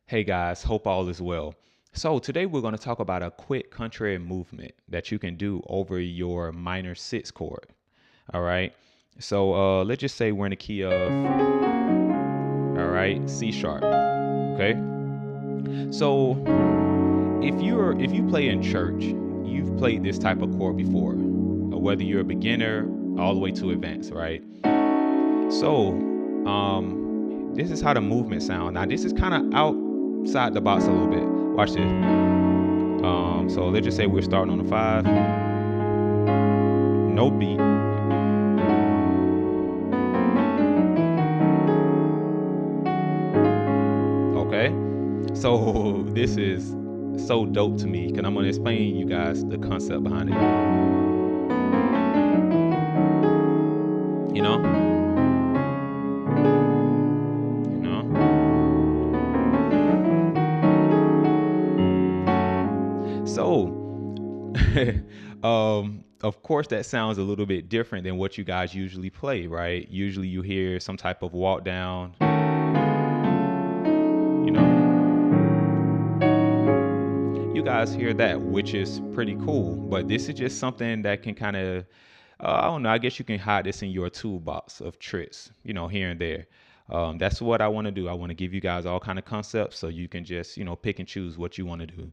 Hey guys, hope all is well. So today we're going to talk about a quick contrary movement that you can do over your minor sixth chord. All right. So let's just say we're in the key of, all right, C sharp. Okay. So if you play in church, you've played this type of chord before, whether you're a beginner all the way to advanced, right? So this is how the movement sounds. Now this is kind of outside the box a little bit. Watch this. So let's just say we're starting on a 5. No beat. Okay. So this is so dope to me because I'm going to explain you guys the concept behind it. You know? So, of course, that sounds a little bit different than what you guys usually play, right? Usually you hear some type of walk down, you know. You guys hear that, which is pretty cool, but this is just something that can kind of, I don't know, I guess you can hide this in your toolbox of tricks, here and there. That's what I want to do. I want to give you guys all kind of concepts so you can just, pick and choose what you want to do.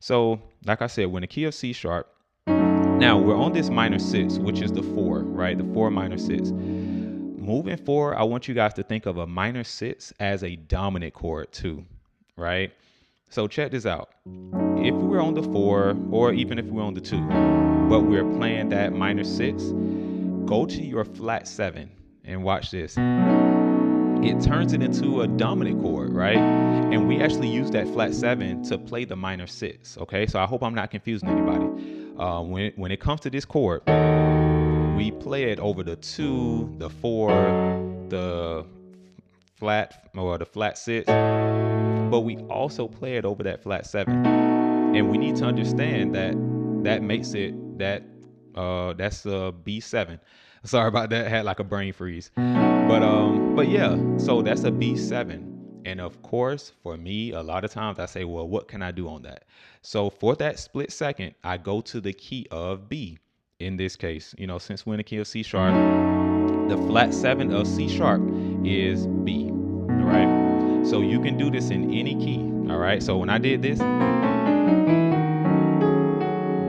So, like I said, we're in the key of C sharp. Now, we're on this minor 6, which is the 4, right? The 4 minor 6. Moving forward, I want you guys to think of a minor 6 as a dominant chord too, right? So check this out. If we're on the 4, or even if we're on the 2, but we're playing that minor 6, go to your flat 7 and watch this. It turns it into a dominant chord, right? And we actually use that flat 7 to play the minor 6, okay? So I hope I'm not confusing anybody. When it comes to this chord, we play it over the 2, the 4, the flat, or the flat 6, but we also play it over that flat 7. And we need to understand that makes it that's a B7. Sorry about that. I had like a brain freeze. But yeah, so that's a B7. And of course, for me, a lot of times I say, well, what can I do on that? So for that split second, I go to the key of B. In this case, since we're in the key of C sharp, the flat 7 of C sharp is B. All right. So you can do this in any key. All right. So when I did this,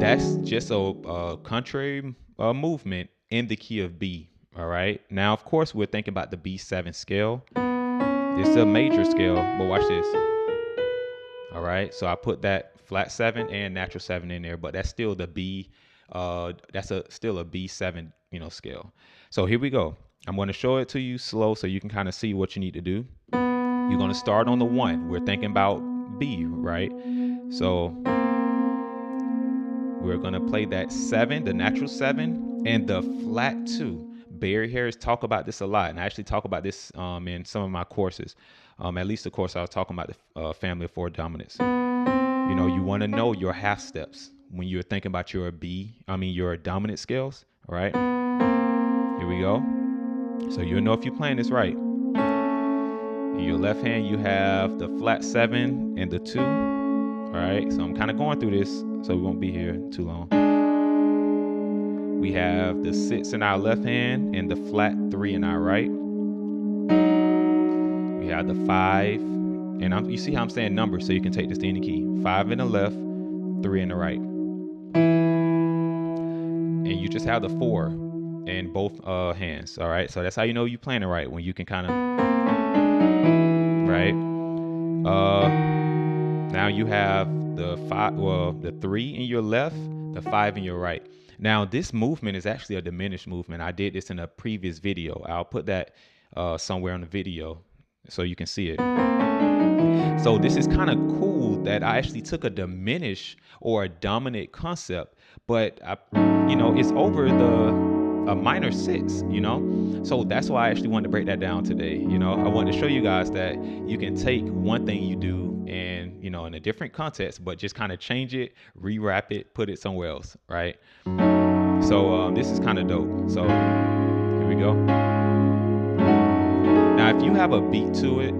that's just a contrary movement in the key of B. All right. Now, of course, we're thinking about the B7 scale. This is a major scale, but watch this. All right. So I put that flat 7 and natural 7 in there, but that's still the B. That's still a B7, scale. So here we go. I'm going to show it to you slow so you can kind of see what you need to do. You're going to start on the 1. We're thinking about B, right? So we're going to play that 7, the natural 7, and the flat 2. Barry Harris talk about this a lot, and I actually talk about this in some of my courses. At least the course I was talking about the family of 4 dominants. You want to know your half steps when you're thinking about your your dominant scales. All right, here we go. So you'll know if you're playing this right. In your left hand, you have the flat 7 and the 2. All right, so I'm kind of going through this, so we won't be here too long. We have the 6 in our left hand and the flat 3 in our right. We have the 5, and you see how I'm saying numbers, so you can take this to any key. 5 in the left, 3 in the right. And you just have the 4 in both hands. All right, so that's how you know you're playing it right, when you can kind of, right? Now you have the 5, the 3 in your left, the 5 in your right. Now this movement is actually a diminished movement. I did this in a previous video. I'll put that somewhere on the video so you can see it. So this is kind of cool that I actually took a diminished or a dominant concept, but it's over a minor 6, so that's why I actually wanted to break that down today. I wanted to show you guys that you can take one thing you do and in a different context, but just kind of change it, rewrap it, put it somewhere else, right? So this is kind of dope. So here we go. Now Now, if you have a beat to it,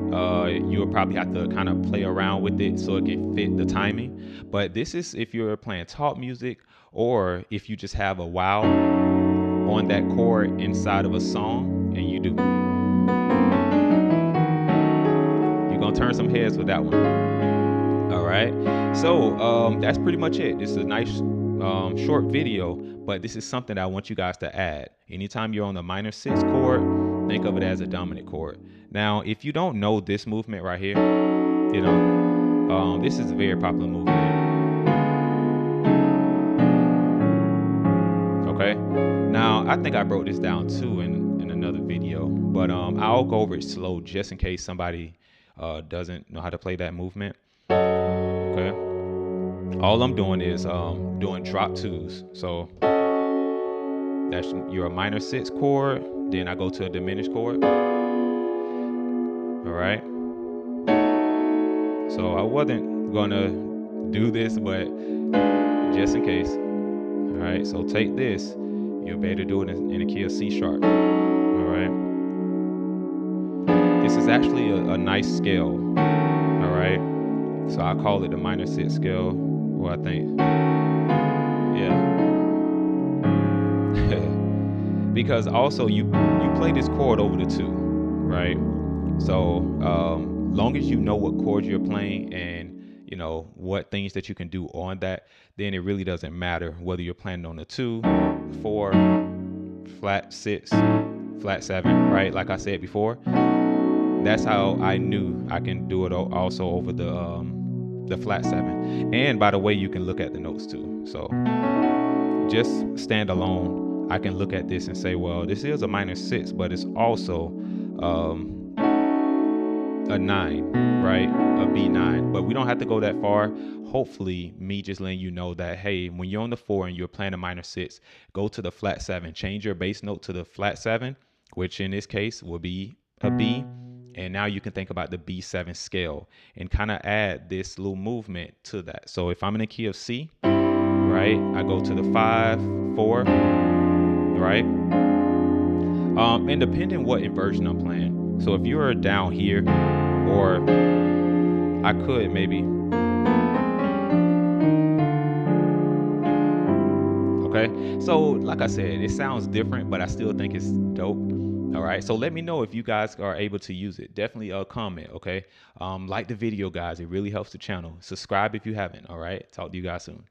you'll probably have to kind of play around with it so it can fit the timing. But this is if you're playing talk music, or if you just have a wow on that chord inside of a song and you do. You're going to turn some heads with that one. All right. So that's pretty much it. This is a nice short video, but this is something that I want you guys to add. Anytime you're on the minor 6 chord, think of it as a dominant chord. Now, if you don't know this movement right here, you know, this is a very popular movement. Okay. Now, I think I broke this down too in another video, but I'll go over it slow just in case somebody doesn't know how to play that movement. Okay. All I'm doing is doing drop 2s. So that's your minor 6 chord. Then I go to a diminished chord. All right. So I wasn't gonna do this, but just in case. All right. So take this. You'll be able to do it in a key of C sharp. All right. This is actually a nice scale. All right. So I call it the minor 6 scale. Well, I think, yeah. Because also you play this chord over the 2, right? So long as you know what chord you're playing and you know what things that you can do on that, then it really doesn't matter whether you're playing on the 2, 4, flat 6, flat 7, right? Like I said before, that's how I knew I can do it also over the flat 7. And by the way, you can look at the notes too. So just stand alone, I can look at this and say, well, this is a minor 6, but it's also a 9, right? A B9. But we don't have to go that far. Hopefully, me just letting you know that, hey, when you're on the 4 and you're playing a minor 6, go to the flat 7. Change your bass note to the flat 7, which in this case will be a B. And now you can think about the B7 scale and kind of add this little movement to that. So if I'm in a key of C, right, I go to the 5, 4, right? And depending what inversion I'm playing. So if you're down here, or I could maybe, okay? So like I said, it sounds different, but I still think it's dope. All right, so let me know if you guys are able to use it. Definitely comment, okay? Like the video, guys. It really helps the channel. Subscribe if you haven't, all right? Talk to you guys soon.